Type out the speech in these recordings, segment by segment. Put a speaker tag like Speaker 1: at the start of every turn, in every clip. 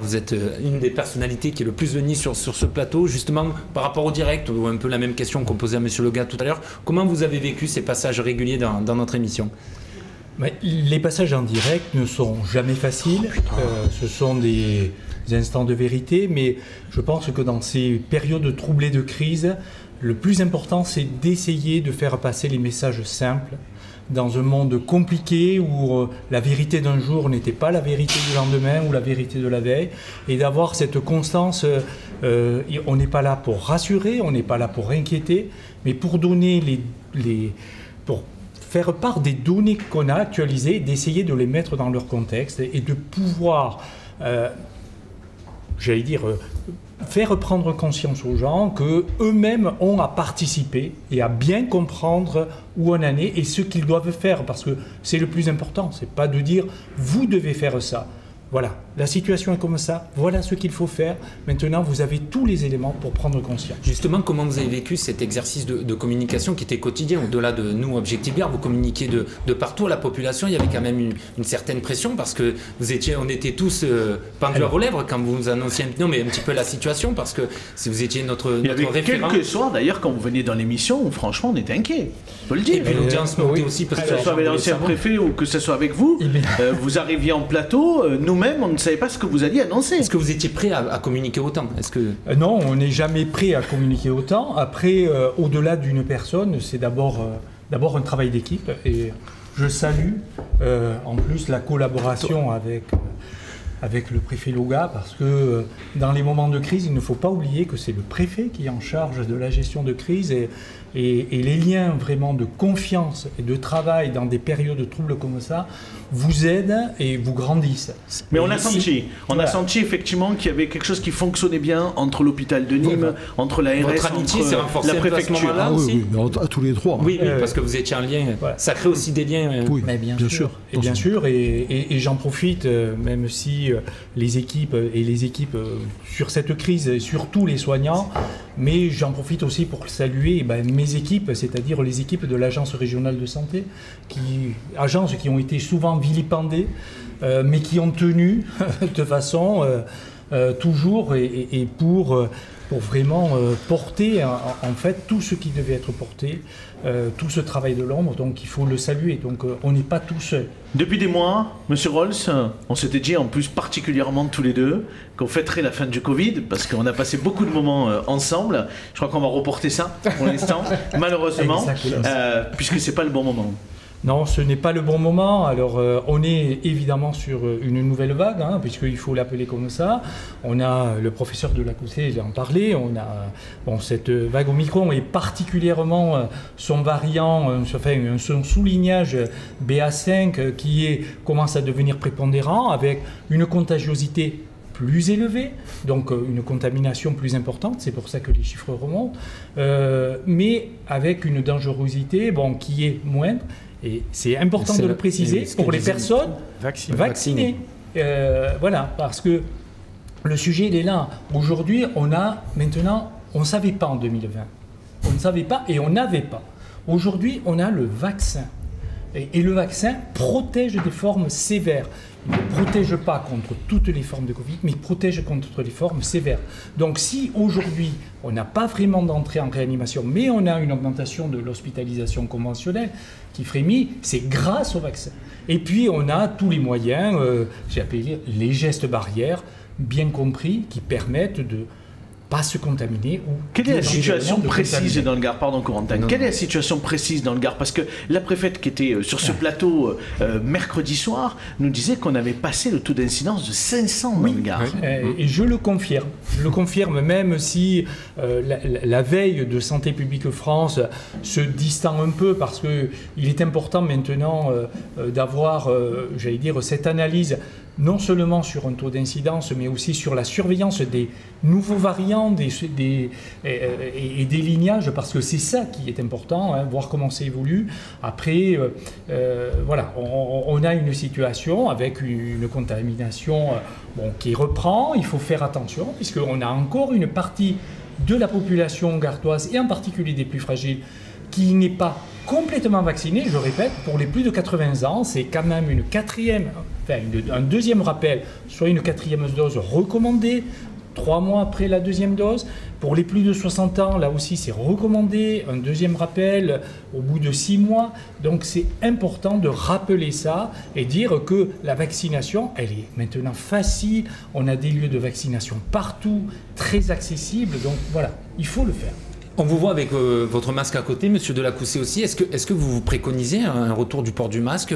Speaker 1: Vous êtes une des personnalités qui est le plus venue sur ce plateau, justement par rapport au direct, ou un peu la même question qu'on posait à Monsieur Legat tout à l'heure. Comment vous avez vécu ces passages réguliers dans notre émission?
Speaker 2: Les passages en direct ne sont jamais faciles, ce sont des instants de vérité, mais je pense que dans ces périodes troublées de crise, le plus important c'est d'essayer de faire passer les messages simples dans un monde compliqué où la vérité d'un jour n'était pas la vérité du lendemain ou la vérité de la veille, et d'avoir cette constance. On n'est pas là pour rassurer, on n'est pas là pour inquiéter, mais pour donner pour faire part des données qu'on a actualisées, d'essayer de les mettre dans leur contexte et de pouvoir, j'allais dire, faire prendre conscience aux gens qu'eux-mêmes ont à participer et à bien comprendre où on en est et ce qu'ils doivent faire, parce que c'est le plus important, c'est pas de dire « vous devez faire ça ». Voilà, la situation est comme ça, voilà ce qu'il faut faire. Maintenant, vous avez tous les éléments pour prendre conscience.
Speaker 1: Justement, comment vous avez vécu cet exercice de communication qui était quotidien? Au-delà de nous, Objectif Bière, vous communiquiez de partout à la population. Il y avait quand même une certaine pression parce que on était tous pendus aux lèvres quand vous nous annonciez un petit peu la situation, parce que si vous étiez notre référent.
Speaker 3: Quelques soirs d'ailleurs, quand vous veniez dans l'émission, franchement, on était inquiets. Faut le dire.
Speaker 1: Et puis l'audience montait aussi, parce
Speaker 3: que ce soit avec l'ancien préfet ou que ce soit avec vous, vous arriviez en plateau, nous-mêmes, on ne savait pas ce que vous alliez annoncer.
Speaker 1: Est-ce que vous étiez prêt à communiquer autant?
Speaker 2: Non, on n'est jamais prêt à communiquer autant. Après, au-delà d'une personne, c'est d'abord un travail d'équipe. Et je salue en plus la collaboration avec le préfet Loga, parce que dans les moments de crise, il ne faut pas oublier que c'est le préfet qui est en charge de la gestion de crise, et les liens vraiment de confiance et de travail dans des périodes troubles comme ça vous aident et vous grandissent.
Speaker 3: Mais on a senti effectivement qu'il y avait quelque chose qui fonctionnait bien entre l'hôpital de Nîmes, entre la RS, entre la préfecture.
Speaker 4: Oui, à tous les trois.
Speaker 1: Oui, parce que vous étiez en lien. Voilà. Ça crée aussi des liens.
Speaker 4: Oui, bien sûr.
Speaker 2: Et bien sûr, et j'en profite, même si les équipes sur cette crise, et surtout les soignants, mais j'en profite aussi pour saluer mes équipes, c'est-à-dire les équipes de l'Agence régionale de santé, agences qui ont été souvent vilipendées, mais qui ont tenu de façon toujours et pour vraiment porter en fait tout ce qui devait être porté, tout ce travail de l'ombre, donc il faut le saluer, donc on n'est pas tout seul.
Speaker 3: Depuis des mois, Monsieur Rolls, on s'était dit en plus particulièrement tous les deux qu'on fêterait la fin du Covid, parce qu'on a passé beaucoup de moments ensemble. Je crois qu'on va reporter ça pour l'instant, malheureusement, puisque c'est pas le bon moment.
Speaker 2: Non, ce n'est pas le bon moment. Alors, on est évidemment sur une nouvelle vague, puisqu'il faut l'appeler comme ça. On a le professeur de la Cousset en parlait. On a cette vague Omicron et particulièrement son variant, son soulignage BA5 qui commence à devenir prépondérant, avec une contagiosité plus élevée, donc une contamination plus importante, c'est pour ça que les chiffres remontent, mais avec une dangerosité qui est moindre. Et c'est important de le préciser pour les personnes vaccinées. Voilà, parce que le sujet, il est là. Aujourd'hui, on ne savait pas en 2020. On ne savait pas et on n'avait pas. Aujourd'hui, on a le vaccin. Et le vaccin protège des formes sévères. Il ne protège pas contre toutes les formes de Covid, mais il protège contre les formes sévères. Donc si aujourd'hui, on n'a pas vraiment d'entrée en réanimation, mais on a une augmentation de l'hospitalisation conventionnelle qui frémit, c'est grâce au vaccin. Et puis on a tous les moyens, j'ai appelé les gestes barrières, bien compris, qui permettent de pas se contaminer.
Speaker 3: Quelle est la situation précise dans le Gard? Pardon, Corentin. Quelle est la situation précise dans le Gard? Parce que la préfète qui était sur ce plateau mercredi soir nous disait qu'on avait passé le taux d'incidence de 500 dans le Gard.
Speaker 2: Et je le confirme. Je le confirme, même si la veille de Santé publique France se distend un peu, parce qu'il est important maintenant d'avoir, j'allais dire, cette analyse non seulement sur un taux d'incidence, mais aussi sur la surveillance des nouveaux variants et des lignages, parce que c'est ça qui est important, voir comment ça évolue. Après, voilà, on a une situation avec une contamination qui reprend. Il faut faire attention, puisqu'on a encore une partie de la population gardoise, et en particulier des plus fragiles, qui n'est pas complètement vaccinée. Je répète, pour les plus de 80 ans, c'est quand même une quatrième un deuxième rappel, soit une 4e dose recommandée, 3 mois après la 2e dose. Pour les plus de 60 ans, là aussi, c'est recommandé. Un deuxième rappel au bout de 6 mois. Donc, c'est important de rappeler ça et dire que la vaccination, elle est maintenant facile. On a des lieux de vaccination partout, très accessibles. Donc, voilà, il faut le faire.
Speaker 1: On vous voit avec votre masque à côté, Monsieur Delacoussé aussi. Est-ce que vous préconisez un retour du port du masque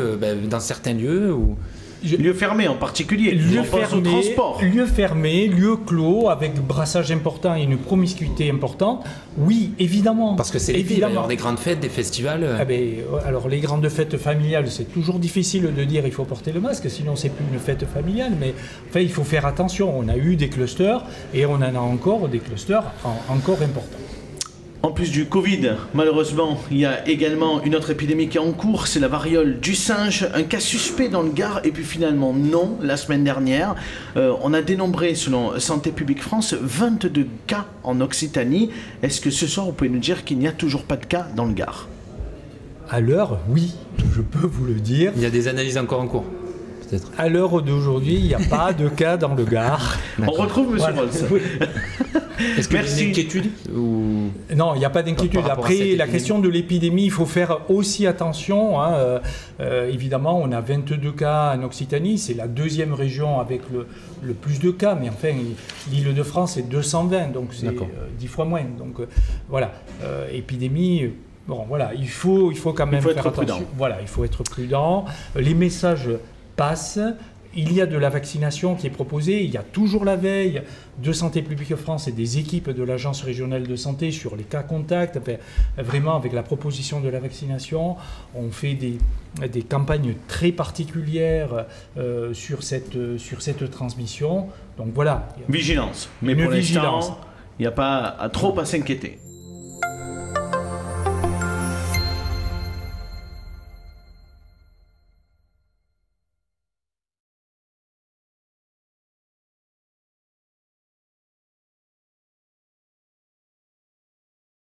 Speaker 1: dans certains lieux ou...
Speaker 3: Lieu fermé en particulier,
Speaker 2: lieu
Speaker 3: fermé, au transport.
Speaker 2: Lieu fermé, lieu clos, avec brassage important et une promiscuité importante. Oui, évidemment.
Speaker 1: Parce que c'est l'été, il va y avoir des grandes fêtes, des festivals.
Speaker 2: Alors les grandes fêtes familiales, c'est toujours difficile de dire il faut porter le masque, sinon c'est plus une fête familiale. Mais enfin, il faut faire attention. On a eu des clusters et on en a encore des clusters encore importants.
Speaker 3: En plus du Covid, malheureusement, il y a également une autre épidémie qui est en cours, c'est la variole du singe, un cas suspect dans le Gard, et puis finalement non, la semaine dernière. On a dénombré, selon Santé publique France, 22 cas en Occitanie. Est-ce que ce soir, vous pouvez nous dire qu'il n'y a toujours pas de cas dans le Gard?
Speaker 2: À l'heure, oui, je peux vous le dire.
Speaker 1: Il y a des analyses encore en cours.
Speaker 2: À l'heure d'aujourd'hui, il n'y a pas de cas dans le Gard.
Speaker 3: On retrouve M. Rolls.
Speaker 1: Est-ce qu'il y a une inquiétude ou...
Speaker 2: Non, il n'y a pas d'inquiétude. Après, la question de l'épidémie, il faut faire aussi attention. Évidemment, on a 22 cas en Occitanie. C'est la 2e région avec le plus de cas. Mais enfin, l'Île-de-France est 220, donc c'est 10 fois moins. Donc voilà, épidémie... Bon, voilà, il faut quand même faire attention. Voilà, il faut être prudent. Les messages passent. Il y a de la vaccination qui est proposée. Il y a toujours la veille de Santé publique France et des équipes de l'Agence régionale de santé sur les cas contacts. Enfin, vraiment, avec la proposition de la vaccination, on fait des campagnes très particulières sur cette transmission. Donc voilà.
Speaker 3: Vigilance. Mais pour l'instant, il n'y a pas à trop à s'inquiéter.